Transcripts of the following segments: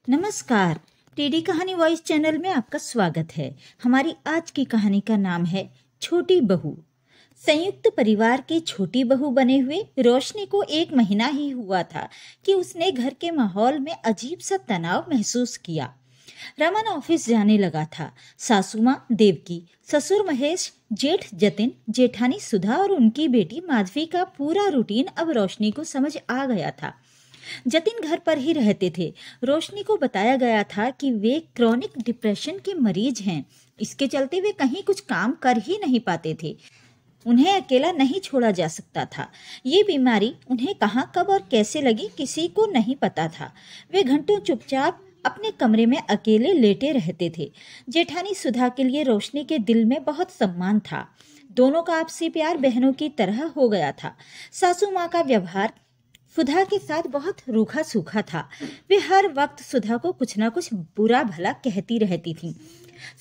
नमस्कार। टीडी कहानी voice channel में आपका स्वागत है। हमारी आज की कहानी का नाम है छोटी बहू। संयुक्त परिवार की छोटी बहू बने हुए रोशनी को 1 महीना ही हुआ था कि उसने घर के माहौल में अजीब सा तनाव महसूस किया। रमन ऑफिस जाने लगा था। सासू माँ देवकी, ससुर महेश, जेठ जतिन, जेठानी सुधा और उनकी बेटी माधवी का पूरा रूटीन अब रोशनी को समझ आ गया था। जतिन घर पर ही रहते थे। रोशनी को बताया गया था कि वे क्रॉनिक डिप्रेशन के मरीज हैं। इसके चलते वे कहीं कुछ काम कर ही नहीं पाते थे। उन्हें अकेला नहीं छोड़ा जा सकता था। ये बीमारी उन्हें कहाँ, कब और कैसे लगी किसी को नहीं पता था। वे घंटों चुपचाप अपने कमरे में अकेले लेटे रहते थे। जेठानी सुधा के लिए रोशनी के दिल में बहुत सम्मान था। दोनों का आपसी प्यार बहनों की तरह हो गया था। सासू माँ का व्यवहार सुधा के साथ बहुत रूखा सूखा था। वे हर वक्त सुधा को कुछ ना कुछ बुरा भला कहती रहती थी।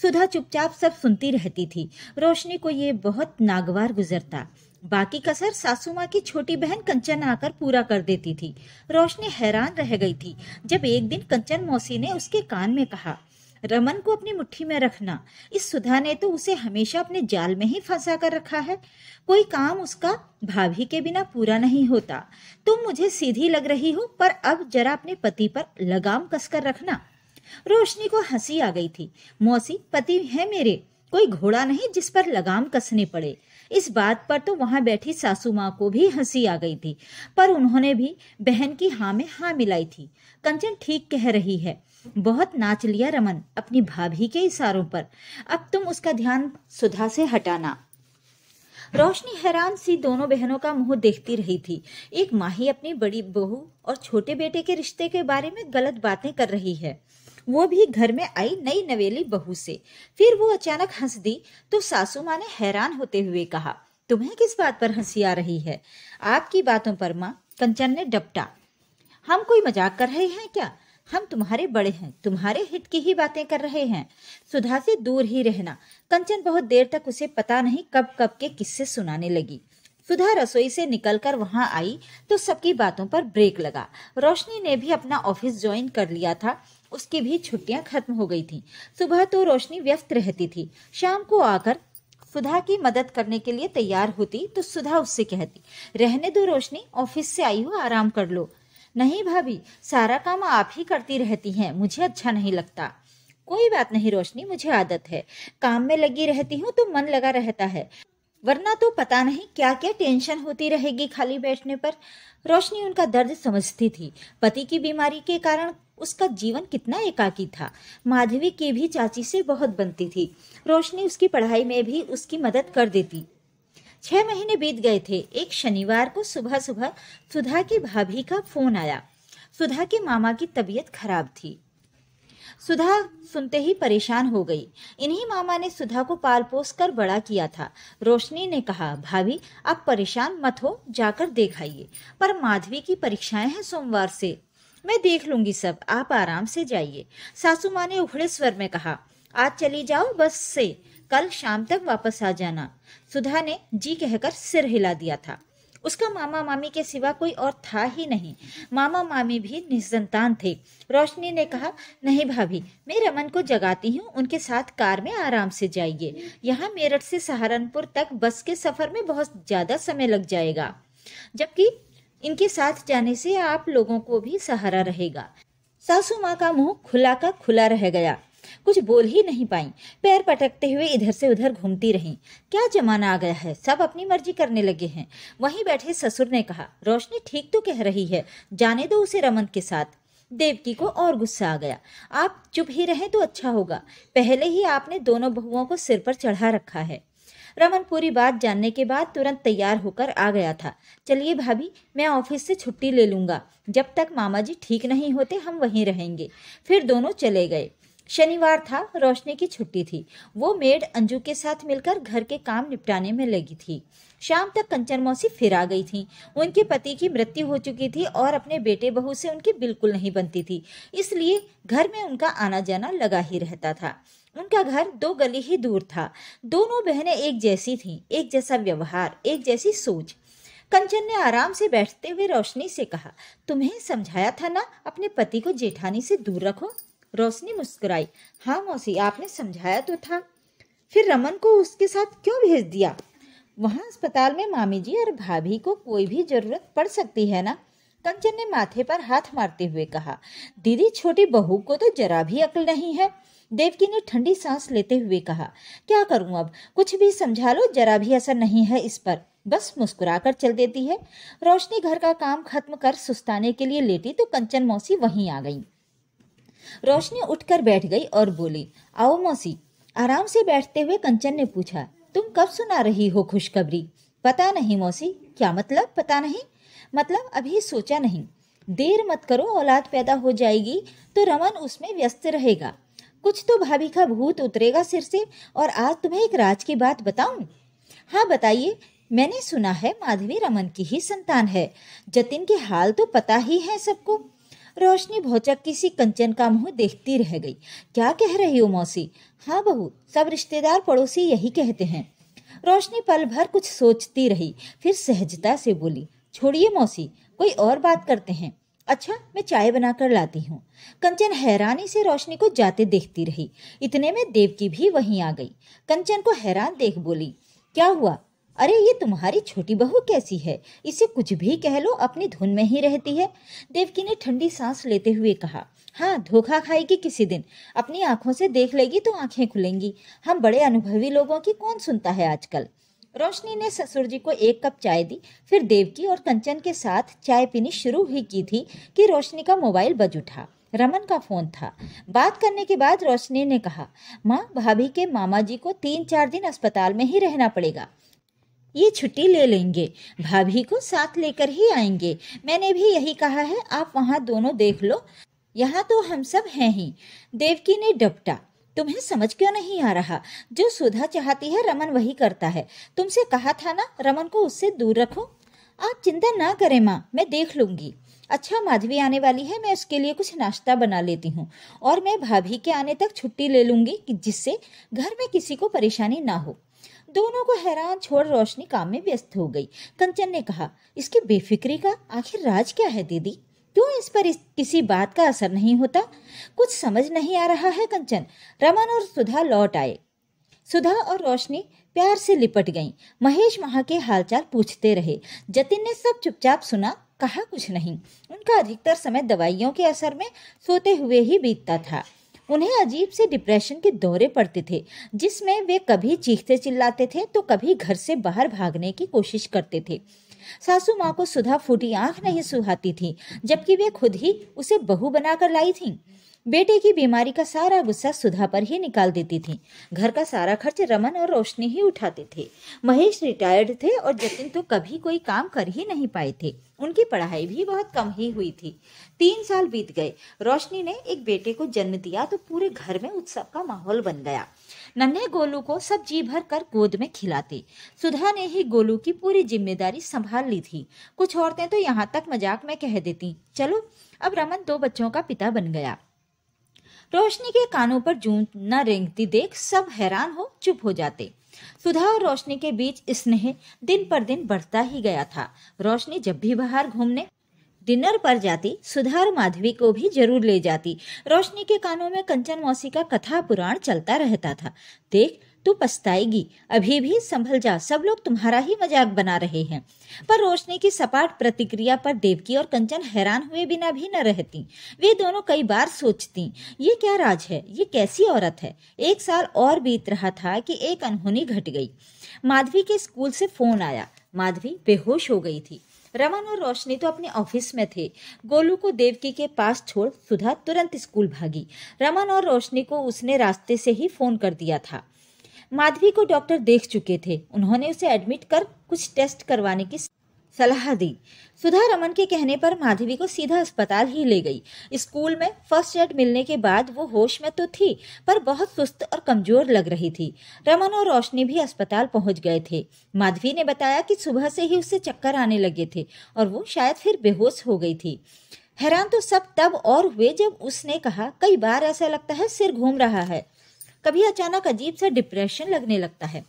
सुधा चुपचाप सब सुनती रहती थी। रोशनी को ये बहुत नागवार गुजरता। बाकी कसर सासू माँ की छोटी बहन कंचन आकर पूरा कर देती थी। रोशनी हैरान रह गई थी जब एक दिन कंचन मौसी ने उसके कान में कहा, रमन को अपनी मुट्ठी में रखना। इस सुधा ने तो उसे हमेशा अपने जाल में ही फंसा कर रखा है। कोई काम उसका भाभी के बिना पूरा नहीं होता। तुम मुझे सीधी लग रही हो, पर अब जरा अपने पति पर लगाम कसकर रखना। रोशनी को हंसी आ गई थी। मौसी, पति है मेरे, कोई घोड़ा नहीं जिस पर लगाम कसनी पड़े। इस बात पर तो वहां बैठी सासू माँ को भी हंसी आ गई थी, पर उन्होंने भी बहन की हाँ में हाँ मिलाई थी। कंचन ठीक कह रही है। बहुत नाच लिया रमन अपनी भाभी के इशारों पर। अब तुम उसका ध्यान सुधा से हटाना। रोशनी हैरान सी दोनों बहनों का मुंह देखती रही थी। एक माँ ही अपनी बड़ी बहू और छोटे बेटे के रिश्ते के बारे में गलत बातें कर रही है, वो भी घर में आई नई नवेली बहू से। फिर वो अचानक हंस दी तो सासू माँ ने हैरान होते हुए कहा, तुम्हें किस बात पर हंसी आ रही है? आपकी बातों पर माँ। कंचन ने डपटा। हम कोई मजाक कर रहे हैं क्या? हम तुम्हारे बड़े हैं, तुम्हारे हित की ही बातें कर रहे हैं। सुधा से दूर ही रहना। कंचन बहुत देर तक उसे पता नहीं कब कब के किस्से सुनाने लगी। सुधा रसोई से निकलकर वहां आई तो सबकी बातों पर ब्रेक लगा। रोशनी ने भी अपना ऑफिस ज्वाइन कर लिया था। उसकी भी छुट्टियां खत्म हो गई थीं। सुबह तो रोशनी व्यस्त रहती थी। शाम को आकर सुधा की मदद करने के लिए तैयार होती तो सुधा उससे कहती, रहने दो रोशनी, ऑफिस से आई हो, आराम कर लो। नहीं भाभी, सारा काम आप ही करती रहती हैं, मुझे अच्छा नहीं लगता। कोई बात नहीं रोशनी, मुझे आदत है। काम में लगी रहती हूँ तो मन लगा रहता है, वरना तो पता नहीं क्या क्या टेंशन होती रहेगी खाली बैठने पर। रोशनी उनका दर्द समझती थी। पति की बीमारी के कारण उसका जीवन कितना एकाकी था। माधवी की भी चाची से बहुत बनती थी। रोशनी उसकी पढ़ाई में भी उसकी मदद कर देती। 6 महीने बीत गए थे। एक शनिवार को सुबह सुबह सुधा की भाभी का फोन आया। सुधा के मामा की तबीयत खराब थी। सुधा सुनते ही परेशान हो गई। इन्हीं मामा ने सुधा को पाल पोस कर बड़ा किया था। रोशनी ने कहा, भाभी आप परेशान मत हो, जाकर देख आइए। पर माधवी की परीक्षाएं हैं सोमवार से। मैं देख लूंगी सब, आप आराम से जाइए। सासू माँ ने उखड़े स्वर में कहा, आज चली जाओ बस से, कल शाम तक वापस आ जाना। सुधा ने जी कहकर सिर हिला दिया था। उसका मामा मामी के सिवा कोई और था ही नहीं। मामा मामी भी निसंतान थे। रोशनी ने कहा, नहीं भाभी, मैं रमन को जगाती हूँ, उनके साथ कार में आराम से जाइए। यहाँ मेरठ से सहारनपुर तक बस के सफर में बहुत ज्यादा समय लग जाएगा, जबकि इनके साथ जाने से आप लोगों को भी सहारा रहेगा। सासू माँ का मुंह खुला का खुला रह गया। कुछ बोल ही नहीं पाई। पैर पटकते हुए इधर से उधर घूमती रहीं। क्या जमाना आ गया है, सब अपनी मर्जी करने लगे हैं। वहीं बैठे ससुर ने कहा, रोशनी ठीक तो कह रही है, जाने दो उसे रमन के साथ। देवकी को और गुस्सा आ गया। आप चुप ही रहें तो अच्छा होगा, पहले ही आपने दोनों बहुओं को सिर पर चढ़ा रखा है। रमन पूरी बात जानने के बाद तुरंत तैयार होकर आ गया था। चलिए भाभी, मैं ऑफिस से छुट्टी ले लूंगा, जब तक मामा जी ठीक नहीं होते हम वहीं रहेंगे। फिर दोनों चले गए। शनिवार था, रोशनी की छुट्टी थी। वो मेड अंजू के साथ मिलकर घर के काम निपटाने में लगी थी। शाम तक कंचन मौसी फिर आ गई थी। उनके पति की मृत्यु हो चुकी थी और अपने बेटे बहू से उनकी बिल्कुल नहीं बनती थी, इसलिए घर में उनका आना जाना लगा ही रहता था। उनका घर 2 गली ही दूर था। दोनों बहनें एक जैसी थीं, एक जैसा व्यवहार, एक जैसी सोच। कंचन ने आराम से बैठते हुए रोशनी से कहा, तुम्हें समझाया था ना अपने पति को जेठानी से दूर रखो। रोशनी मुस्कुराई, हाँ मौसी, आपने समझाया तो था। फिर रमन को उसके साथ क्यों भेज दिया? वहां अस्पताल में मामी जी और भाभी को कोई भी जरूरत पड़ सकती है ना। कंचन ने माथे पर हाथ मारते हुए कहा, दीदी छोटी बहू को तो जरा भी अक्ल नहीं है। देवकी ने ठंडी सांस लेते हुए कहा, क्या करूं अब, कुछ भी समझा लो, जरा भी असर नहीं है इस पर, बस मुस्कुराकर चल देती है। रोशनी घर का काम खत्म कर सुस्ताने के लिए लेटी तो कंचन मौसी वहीं आ गई। रोशनी उठकर बैठ गई और बोली, आओ मौसी। आराम से बैठते हुए कंचन ने पूछा, तुम कब सुना रही हो खुशखबरी? पता नहीं मौसी। क्या मतलब पता नहीं? मतलब अभी सोचा नहीं। देर मत करो, औलाद पैदा हो जाएगी तो रमन उसमें व्यस्त रहेगा। कुछ तो भाभी का भूत उतरेगा सिर से। और आज तुम्हें एक राज की बात बताऊं? हाँ बताइए। मैंने सुना है माधवी रमन की ही संतान है। जतिन के हाल तो पता ही है सबको। रोशनी भौचक्की सी कंचन का मुंह देखती रह गई। क्या कह रही हो मौसी? हाँ बहू, सब रिश्तेदार पड़ोसी यही कहते हैं। रोशनी पल भर कुछ सोचती रही, फिर सहजता से बोली, छोड़िए मौसी, कोई और बात करते हैं। अच्छा, मैं चाय बनाकर लाती हूँ। कंचन हैरानी से रोशनी को जाते देखती रही। इतने में देवकी भी वहीं आ गई। कंचन को हैरान देख बोली, क्या हुआ? अरे ये तुम्हारी छोटी बहू कैसी है? इसे कुछ भी कह लो, अपनी धुन में ही रहती है। देवकी ने ठंडी सांस लेते हुए कहा, हाँ धोखा खाएगी किसी दिन, अपनी आंखों से देख लेगी तो आंखें खुलेंगी। हम बड़े अनुभवी लोगों की कौन सुनता है आजकल। रोशनी ने ससुर जी को एक कप चाय दी, फिर देवकी और कंचन के साथ चाय पीनी शुरू ही की थी कि रोशनी का मोबाइल बज उठा। रमन का फोन था। बात करने के बाद रोशनी ने कहा, माँ, भाभी के मामा जी को 3-4 दिन अस्पताल में ही रहना पड़ेगा। ये छुट्टी ले लेंगे, भाभी को साथ लेकर ही आएंगे। मैंने भी यही कहा है, आप वहाँ दोनों देख लो, यहाँ तो हम सब हैं ही। देवकी ने डपटा, तुम्हें समझ क्यों नहीं आ रहा? जो सुधा चाहती है रमन वही करता है। तुमसे कहा था ना रमन को उससे दूर रखो। आप चिंता ना करें माँ, मैं देख लूंगी। अच्छा, माधवी आने वाली है, मैं उसके लिए कुछ नाश्ता बना लेती हूँ और मैं भाभी के आने तक छुट्टी ले लूंगी कि जिससे घर में किसी को परेशानी ना हो। दोनों को हैरान छोड़ रोशनी काम में व्यस्त हो गई। कंचन ने कहा, इसकी बेफिक्री का आखिर राज क्या है दीदी? क्यों इस पर किसी बात का असर नहीं होता? कुछ समझ नहीं आ रहा है कंचन। रमन और सुधा लौट आए। सुधा और रोशनी प्यार से लिपट गईं। महेश वहां के हालचाल पूछते रहे। जतिन ने सब चुपचाप सुना, कहा कुछ नहीं। उनका अधिकतर समय दवाइयों के असर में सोते हुए ही बीतता था। उन्हें अजीब से डिप्रेशन के दौरे पड़ते थे, जिसमें वे कभी चीखते चिल्लाते थे तो कभी घर से बाहर भागने की कोशिश करते थे। सासू माँ को सुधा फूटी आंख नहीं सुहाती थी, जबकि वे खुद ही उसे बहू बनाकर लाई थीं। बेटे की बीमारी का सारा गुस्सा सुधा पर ही निकाल देती थी। घर का सारा खर्च रमन और रोशनी ही उठाते थे। महेश रिटायर्ड थे और जतिन तो कभी कोई काम कर ही नहीं पाए थे। उनकी पढ़ाई भी बहुत कम ही हुई थी। 3 साल बीत गए। रोशनी ने एक बेटे को जन्म दिया तो पूरे घर में उत्सव का माहौल बन गया। नन्हे गोलू को सब जी भर कर गोद में खिलाते। सुधा ने ही गोलू की पूरी जिम्मेदारी संभाल ली थी। कुछ औरतें तो यहाँ तक मजाक में कह देती, चलो अब रमन 2 बच्चों का पिता बन गया। रोशनी के कानों पर जूं न रेंगती देख सब हैरान हो चुप हो जाते। सुधा और रोशनी के बीच स्नेह दिन पर दिन बढ़ता ही गया था। रोशनी जब भी बाहर घूमने डिनर पर जाती, सुधा और माधवी को भी जरूर ले जाती। रोशनी के कानों में कंचन मौसी का कथा पुराण चलता रहता था। देख, तू पछताएगी, अभी भी संभल जा, सब लोग तुम्हारा ही मजाक बना रहे हैं। पर रोशनी की सपाट प्रतिक्रिया पर देवकी और कंचन हैरान हुए बिना भी न रहती। वे दोनों कई बार सोचती, ये क्या राज है, ये कैसी औरत है। 1 साल और बीत रहा था कि एक अनहोनी घट गई। माधवी के स्कूल से फोन आया। माधवी बेहोश हो गई थी। रमन और रोशनी तो अपने ऑफिस में थे। गोलू को देवकी के पास छोड़ सुधा तुरंत स्कूल भागी। रमन और रोशनी को उसने रास्ते से ही फोन कर दिया था। माधवी को डॉक्टर देख चुके थे। उन्होंने उसे एडमिट कर कुछ टेस्ट करवाने की सलाह दी। सुधा रमन के कहने पर माधवी को सीधा अस्पताल ही ले गई। स्कूल में फर्स्ट एड मिलने के बाद वो होश में तो थी, पर बहुत सुस्त और कमजोर लग रही थी। रमन और रोशनी भी अस्पताल पहुंच गए थे। माधवी ने बताया कि सुबह से ही उसे चक्कर आने लगे थे और वो शायद फिर बेहोश हो गई थी। हैरान तो सब तब और हुए जब उसने कहा, कई बार ऐसा लगता है सिर घूम रहा है, कभी अचानक अजीब सा डिप्रेशन लगने लगता है।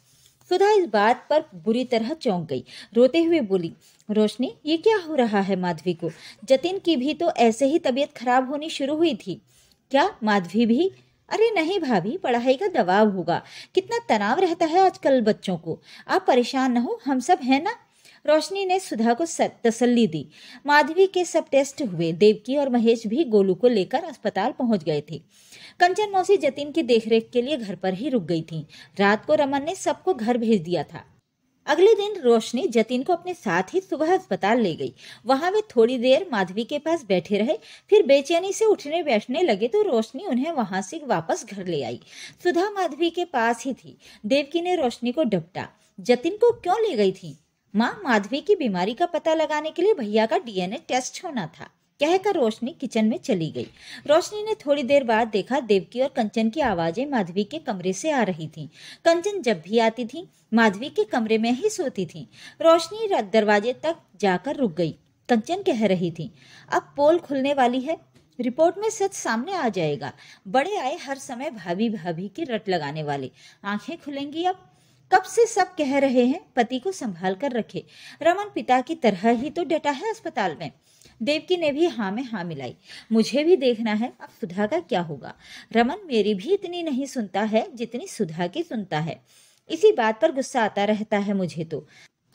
सुधा इस बात पर बुरी तरह चौंक गई। रोते हुए बोली, रोशनी ये क्या हो रहा है माधवी को? जतिन की भी तो ऐसे ही तबीयत खराब होनी शुरू हुई थी। क्या माधवी भी? अरे नहीं भाभी, पढ़ाई का दबाव होगा। कितना तनाव रहता है आजकल बच्चों को। आप परेशान न हो, हम सब हैं ना। रोशनी ने सुधा को तसल्ली दी। माधवी के सब टेस्ट हुए। देवकी और महेश भी गोलू को लेकर अस्पताल पहुंच गए थे। कंचन मौसी जतिन की देखरेख के लिए घर पर ही रुक गई थी। रात को रमन ने सबको घर भेज दिया था। अगले दिन रोशनी जतिन को अपने साथ ही सुबह अस्पताल ले गई। वहां वे थोड़ी देर माधवी के पास बैठे रहे, फिर बेचैनी से उठने बैठने लगे तो रोशनी उन्हें वहां से वापस घर ले आई। सुधा माधवी के पास ही थी। देवकी ने रोशनी को डपटा, जतिन को क्यों ले गई थी? माँ, माधवी की बीमारी का पता लगाने के लिए भैया का डीएनए टेस्ट होना था, कहकर रोशनी किचन में चली गई। रोशनी ने थोड़ी देर बाद देखा देवकी और कंचन की आवाजें माधवी के कमरे से आ रही थीं। कंचन जब भी आती थी माधवी के कमरे में ही सोती थी। रोशनी दरवाजे तक जाकर रुक गई। कंचन कह रही थी, अब पोल खुलने वाली है, रिपोर्ट में सच सामने आ जाएगा। बड़े आए हर समय भाभी भाभी की रट लगाने वाले, आंखें खुलेंगी अब। कब से सब कह रहे हैं पति को संभाल कर रखे। रमन पिता की तरह ही तो डटा है अस्पताल में। देवकी ने भी हाँ में हाँ मिलाई। मुझे भी देखना है अब सुधा का क्या होगा। रमन मेरी भी इतनी नहीं सुनता है जितनी सुधा की सुनता है। इसी बात पर गुस्सा आता रहता है मुझे तो।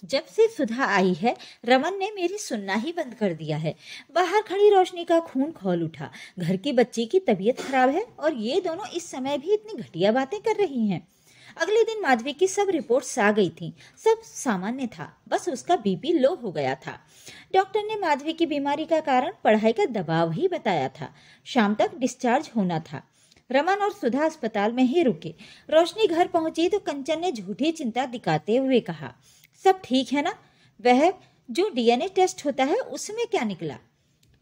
जब से सुधा आई है रमन ने मेरी सुनना ही बंद कर दिया है। बाहर खड़ी रोशनी का खून खौल उठा। घर की बच्ची की तबीयत खराब है और ये दोनों इस समय भी इतनी घटिया बातें कर रही हैं। अगले दिन माधवी की सब रिपोर्ट्स आ गई थीं। सब सामान्य था, बस उसका बीपी लो हो गया था। डॉक्टर ने माधवी की बीमारी का कारण पढ़ाई का दबाव ही बताया था। शाम तक डिस्चार्ज होना था। रमन और सुधा अस्पताल में ही रुके। रोशनी घर पहुंची तो कंचन ने झूठी चिंता दिखाते हुए कहा, सब ठीक है ना? वह जो डीएनए टेस्ट होता है उसमें क्या निकला?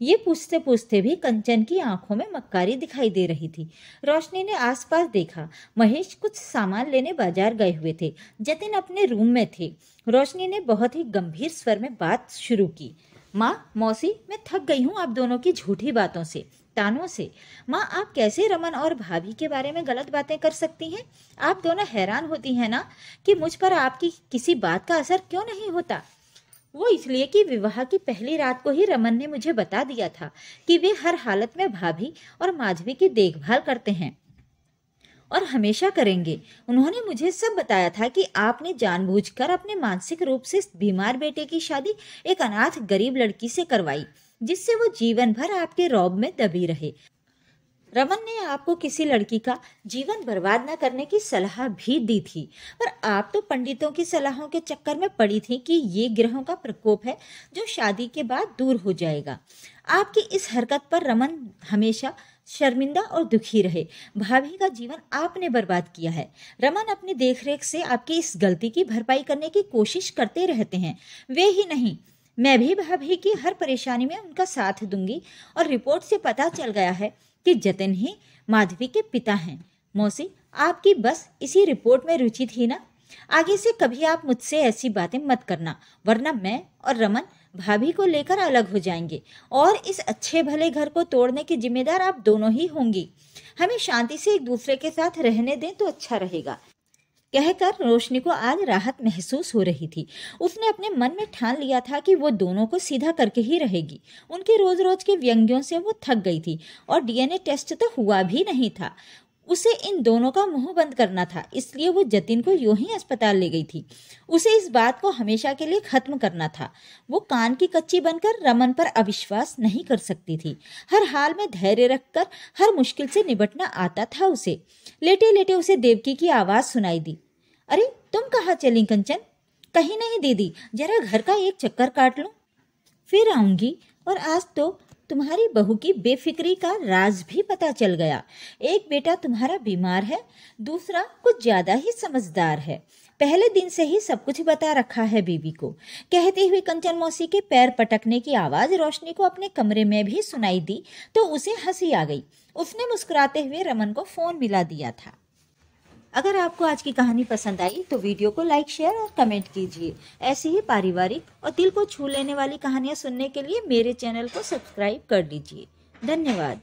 ये पूछते पूछते भी कंचन की आंखों में मक्कारी दिखाई दे रही थी। रोशनी ने आसपास देखा। महेश कुछ सामान लेने बाजार गए हुए थे। जतिन अपने रूम में थे। रोशनी ने बहुत ही गंभीर स्वर में बात शुरू की, माँ, मौसी, मैं थक गई हूँ आप दोनों की झूठी बातों से, तानों से। माँ, आप कैसे रमन और भाभी के बारे में गलत बातें कर सकती हैं? आप दोनों हैरान होती हैं ना कि मुझ पर आपकी किसी बात का असर क्यों नहीं होता? वो इसलिए कि विवाह की पहली रात को ही रमन ने मुझे बता दिया था कि वे हर हालत में भाभी और माधवी की देखभाल करते हैं और हमेशा करेंगे। उन्होंने मुझे सब बताया था कि आपने जानबूझकर अपने मानसिक रूप से बीमार बेटे की शादी एक अनाथ गरीब लड़की से करवाई, जिससे वो जीवन भर आपके रौब में दबी रहे। रमन ने आपको किसी लड़की का जीवन बर्बाद न करने की सलाह भी दी थी, पर आप तो पंडितों की सलाहों के चक्कर में पड़ी थी कि ये ग्रहों का प्रकोप है जो शादी के बाद दूर हो जाएगा। आपकी इस हरकत पर रमन हमेशा शर्मिंदा और दुखी रहे। भाभी का जीवन आपने बर्बाद किया है। रमन अपनी देखरेख से आपकी इस गलती की भरपाई करने की कोशिश करते रहते हैं। वे ही नहीं, मैं भी भाभी की हर परेशानी में उनका साथ दूंगी। और रिपोर्ट से पता चल गया है कि जतिन ही माधवी के पिता हैं। मौसी, आपकी बस इसी रिपोर्ट में रुचि थी ना? आगे से कभी आप मुझसे ऐसी बातें मत करना, वरना मैं और रमन भाभी को लेकर अलग हो जाएंगे और इस अच्छे भले घर को तोड़ने की जिम्मेदार आप दोनों ही होंगी। हमें शांति से एक दूसरे के साथ रहने दें तो अच्छा रहेगा। कहकर रोशनी को आज राहत महसूस हो रही थी। उसने अपने मन में ठान लिया था कि वो दोनों को सीधा करके ही रहेगी। उनके रोज रोज के व्यंग्यों से वो थक गई थी और डीएनए टेस्ट तो हुआ भी नहीं था। उसे इन दोनों का मुंह बंद करना था, इसलिए वो जतिन को यूं ही अस्पताल ले गई थी। उसे इस बात को हमेशा के लिए खत्म करना था। वो कान की कच्ची बनकर रमन पर अविश्वास नहीं कर सकती थी। हर हाल में धैर्य रखकर हर मुश्किल से निपटना आता था उसे। लेटे लेटे उसे देवकी की आवाज सुनाई दी, अरे तुम कहाँ चली कंचन? कहीं नहीं दीदी, जरा घर का एक चक्कर काट लूं, फिर आऊंगी। और आज तो तुम्हारी बहू की बेफिक्री का राज भी पता चल गया। एक बेटा तुम्हारा बीमार है, दूसरा कुछ ज्यादा ही समझदार है। पहले दिन से ही सब कुछ बता रखा है बीबी को। कहते हुए कंचन मौसी के पैर पटकने की आवाज रोशनी को अपने कमरे में भी सुनाई दी तो उसे हंसी आ गई। उसने मुस्कुराते हुए रमन को फोन मिला दिया था। अगर आपको आज की कहानी पसंद आई तो वीडियो को लाइक, शेयर और कमेंट कीजिए। ऐसी ही पारिवारिक और दिल को छू लेने वाली कहानियां सुनने के लिए मेरे चैनल को सब्सक्राइब कर लीजिए। धन्यवाद।